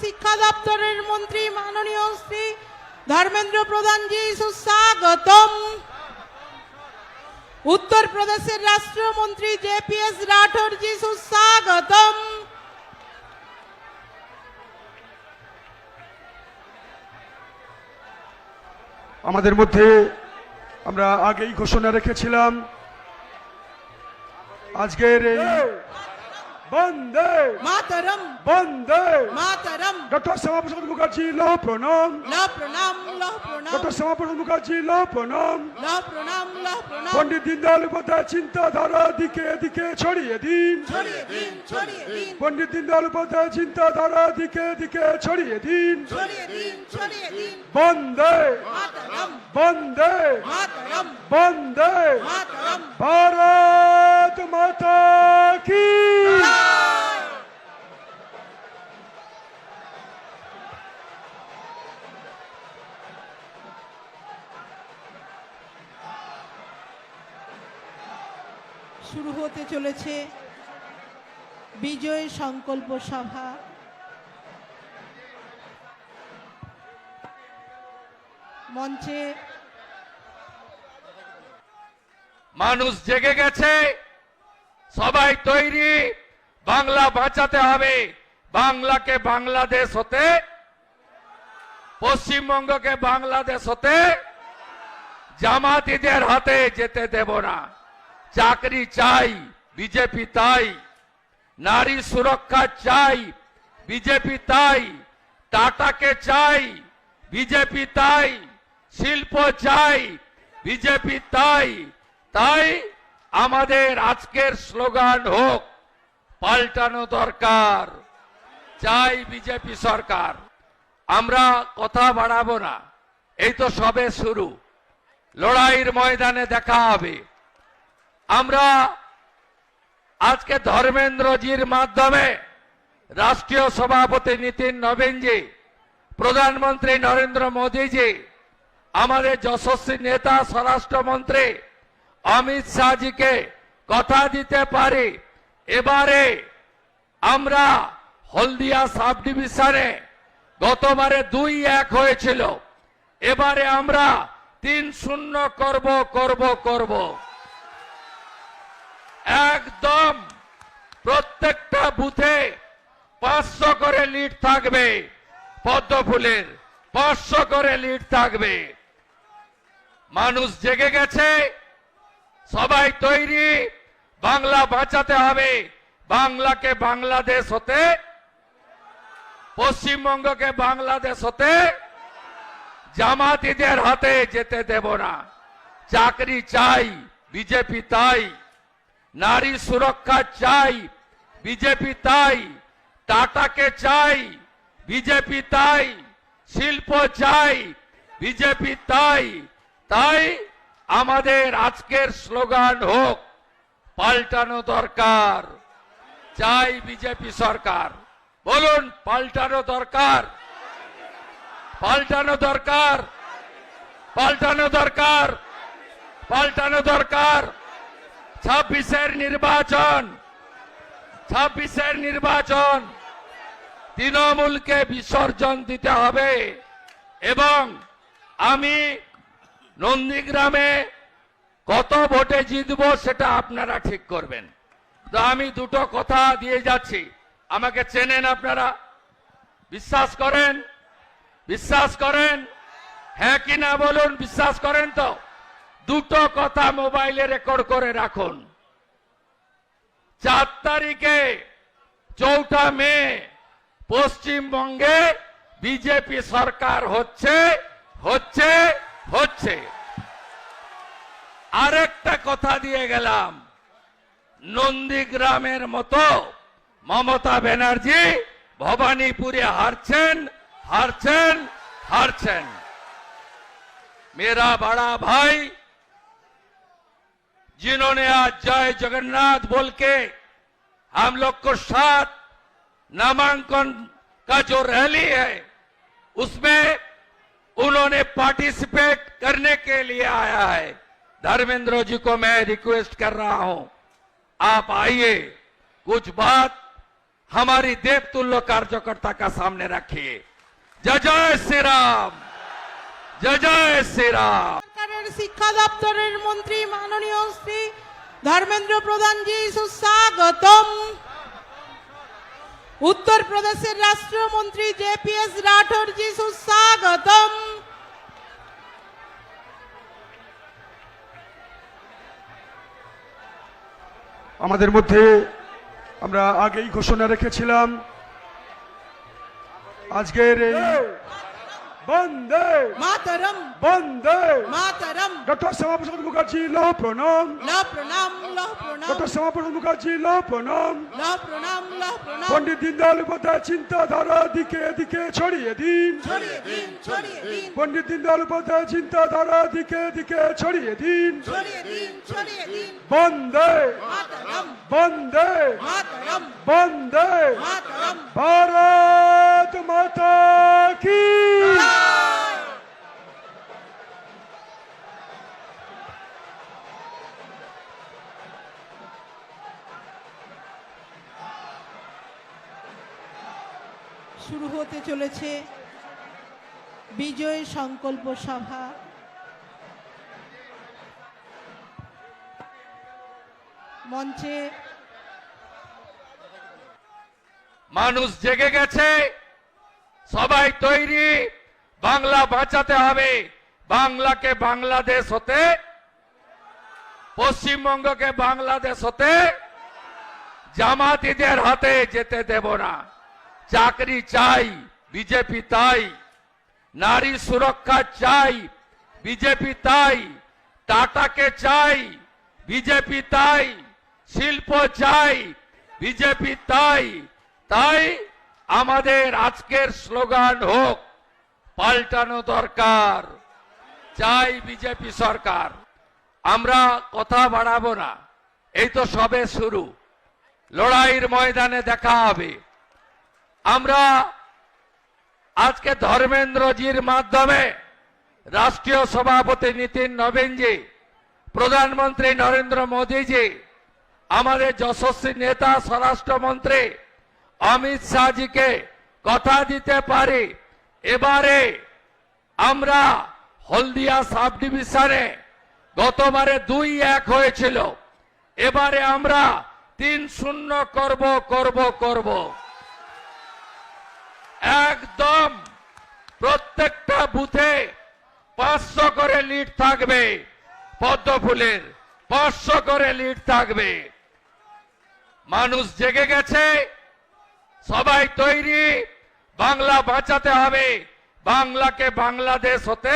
শিক্ষা দপ্তরের মন্ত্রী মাননীয় শ্রী ধর্মেন্দ্র প্রধানজি সুস্বাগতম। উত্তর প্রদেশের রাষ্ট্রমন্ত্রী জেপিএস রাঠোরজি সুস্বাগতম। আমাদের মধ্যে আমরা আগেই ঘোষণা রেখেছিলাম আজকের এই বন্দে মাতরম বন্দে মাতরম। ডক্টর শ্যামাপ্রসাদ মুখার্জি লৌহ প্রণাম, লহ প্রণাম, লহ প্রণাম, ডক্টর শ্যামাপ্রসাদ মুখার্জি লৌহ প্রণাম। লহ প্রণাম, লহ প্রণাম। পণ্ডিত দীনদয়াল উপাধ্যায় চিন্তাধারা দিকে দিকে ছড়িয়ে দিন, ছড়িয়ে দিন, ছড়িয়ে দিন, পণ্ডিত দীনদয়াল উপাধ্যায় চিন্তাধারা দিকে দিকে ছড়িয়ে দিন। ছড়িয়ে দিন, ছড়িয়ে দিন। বন্দে মাতরম বন্দে মাতরম বন্দে মাতরম। भारत माता की। শুরু হতে চলেছে বিজয় সংকল্প সভা। মঞ্চে মানুষ জেগে গেছে, সবাই তৈরি, বাংলা বাঁচাতে হবে। বাংলাকে বাংলাদেশ হতে, পশ্চিমবঙ্গকে বাংলাদেশ হতে জামাতিদের হাতে যেতে দেব না। চাকরি চাই, বিজেপি তাই। নারী সুরক্ষা চাই, বিজেপি তাই। টাটাকে চাই, বিজেপি তাই। শিল্প চাই, বিজেপি তাই। তাই আমাদের আজকের স্লোগান হোক, পাল্টানো দরকার, চাই বিজেপি সরকার। আমরা কথা বাড়াবো না, এই তো সবে শুরু, লড়াইয়ের ময়দানে দেখা হবে। আমরা আজকে ধর্মেন্দ্রজির মাধ্যমে রাষ্ট্রীয় সভাপতি নীতিন নবীনজি, প্রধানমন্ত্রী নরেন্দ্র মোদীজি, আমাদের যশস্বী নেতা স্বরাষ্ট্রমন্ত্রী অমিত শাহজিকে কথা দিতে পারি, এবারে আমরা হলদিয়া সাব ডিভিশনে গতবারে 2-1 হয়েছিল, এবারে আমরা 3-0 করব। একদম প্রত্যেকটা বুথে 500 করে লিড থাকবে, পদ্মফুলের 500 করে লিড থাকবে। মানুষ জেগে গেছে, সবাই তৈরি, বাংলা বাঁচাতে হবে। বাংলাকে বাংলাদেশ হতে, পশ্চিমবঙ্গকে বাংলাদেশ হতে জামাতিদের হাতে যেতে দেব না। চাকরি চাই, বিজেপি তাই। নারী সুরক্ষা চাই, বিজেপি তাই। টাটাকে চাই, বিজেপি তাই। শিল্প চাই, বিজেপি তাই। তাই আমাদের আজকের স্লোগান হোক, পাল্টানো দরকার, চাই বিজেপি সরকার। বলুন, পাল্টানো দরকার, পাল্টানো দরকার, পাল্টানো দরকার, পাল্টানো দরকার। 26-এর নির্বাচন, 26-এর নির্বাচন তৃণমূলকে বিসর্জন দিতে হবে। এবং আমি নন্দীগ্রামে কত ভোটে জিতবো সেটা আপনারা ঠিক করবেন। তো আমি দুটো কথা দিয়ে যাচ্ছি, আমাকে চেনেন আপনারা, বিশ্বাস করেন, বিশ্বাস করেন, হ্যাঁ কি না বলুন, বিশ্বাস করেন তো? দুটো কথা মোবাইলে রেকর্ড করে রাখুন। 4 তারিখে 4 মে পশ্চিমবঙ্গে বিজেপি সরকার হচ্ছে, হচ্ছে, হচ্ছে। আরেকটা কথা দিয়ে গেলাম, নন্দীগ্রামের মতো মমতা ব্যানার্জি ভবানীপুরে হারছেন, हारचन हारचन। मेरा बड़ा भाई जिन्होंने आज जय जगन्नाथ बोल के हम लोग को साथ नामांकन का जो रैली है उसमें उन्होंने पार्टिसिपेट करने के लिए आया है। धर्मेंद्र जी को मैं रिक्वेस्ट कर रहा हूं, आप आइए, कुछ बात हमारी देवतुल्य कार्यकर्ता का सामने रखिए। जय जय श्री राम, जय जय श्री राम। সরকারের শিক্ষা দপ্তরের মন্ত্রী মাননীয় শ্রী ধর্মেন্দ্র প্রধানজি সুস্বাগতম। উত্তর প্রদেশের রাষ্ট্রমন্ত্রী জেপিএস রাঠোর জি সুস্বাগতম। আমাদের মধ্যে আমরা আগেই ঘোষণা রেখেছিলাম আজকের এই বন্দে মাতরম বন্দে মাতরম। ডক্টর শ্যামাপ্রসাদ মুখার্জি লহ প্রণাম, লহ প্রণাম লহ প্রণাম ডক্টর শ্যামাপ্রসাদ মুখার্জি লহ প্রণাম। লহ প্রণাম লহ প্রণাম। পণ্ডিত দীনদয়াল উপাধ্যায় চিন্তাধারা দিকে দিকে ছড়িয়ে দিন, ছড়িয়ে দিন ছড়িয়ে দিন পণ্ডিত দীনদয়াল উপাধ্যায় চিন্তাধারা দিকে দিকে ছড়িয়ে দিন। ছড়িয়ে দিন ছড়িয়ে দিন। বন্দে মাতরম বন্দে মাতরম বন্দে মাতরম। भारत माता की। শুরু হতে চলেছে বিজয় সংকল্প সভা। মঞ্চে মানুষ জেগে গেছে, সবাই তৈরি, বাংলা বাঁচাতে হবে। বাংলাকে বাংলাদেশ হতে, পশ্চিমবঙ্গকে বাংলাদেশ হতে জামাতিদের হাতে যেতে দেব না। চাকরি চাই, বিজেপি তাই। নারী সুরক্ষা চাই, বিজেপি তাই। টাটাকে চাই, বিজেপি তাই। শিল্প চাই, বিজেপি তাই। তাই আমাদের আজকের স্লোগান হোক, পাল্টানো দরকার, চাই বিজেপি সরকার। আমরা কথা বাড়াবো না, এই তো সবে শুরু, লড়াইয়ের ময়দানে দেখা হবে। আমরা আজকে ধর্মেন্দ্রজির মাধ্যমে রাষ্ট্রীয় সভাপতি নীতিন নবীনজি, প্রধানমন্ত্রী নরেন্দ্র মোদীজি, আমাদের যশস্বী নেতা স্বরাষ্ট্রমন্ত্রী অমিত শাহজিকে কথা দিতে পারি, এবারে আমরা হলদিয়া সাব ডিভিশনে গতবারে 2-1 হয়েছিল, এবারে আমরা 3-0 করব। একদম প্রত্যেকটা বুথে 500 করে লিড থাকবে, পদ্মফুলের 500 করে লিড থাকবে। মানুষ জেগে গেছে, সবাই তৈরি, বাংলা বাঁচাতে হবে। বাংলাকে বাংলাদেশ হতে